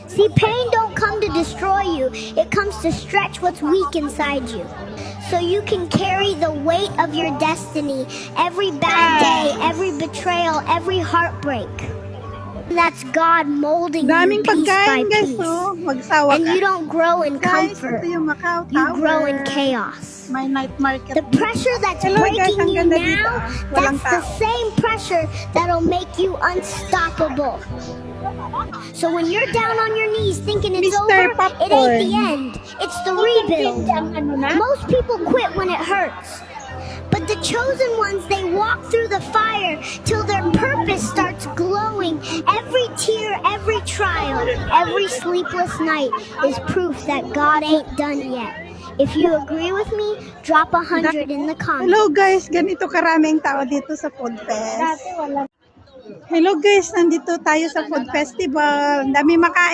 See, pain don't come to destroy you. It comes to stretch what's weak inside you. So you can carry the weight of your destiny, every bad day, every betrayal, every heartbreak. That's God molding you Daming piece by pagkain guys, piece. oh. Magsawa And you ka. don't grow in Guys, comfort. ito yung Macau You grow in Tower. chaos. My night market. The pressure that's Hello, guys. breaking Ang you ganda dito, now, ah. Walang that's the tao. same pressure that'll make you unstoppable. So when you're down on your knees thinking it's Mr. over, it ain't the Popcorn. end. It's the rebuild. Most people quit when it hurts. But the chosen ones, they walk through the fire till their purpose starts glowing. Every tear, every trial, every sleepless night is proof that God ain't done yet. If you agree with me, drop 100 in the comments. Hello guys, ganito karaming tao dito sa Food Fest. Hello guys, nandito tayo sa Food Festival. Ang dami makain.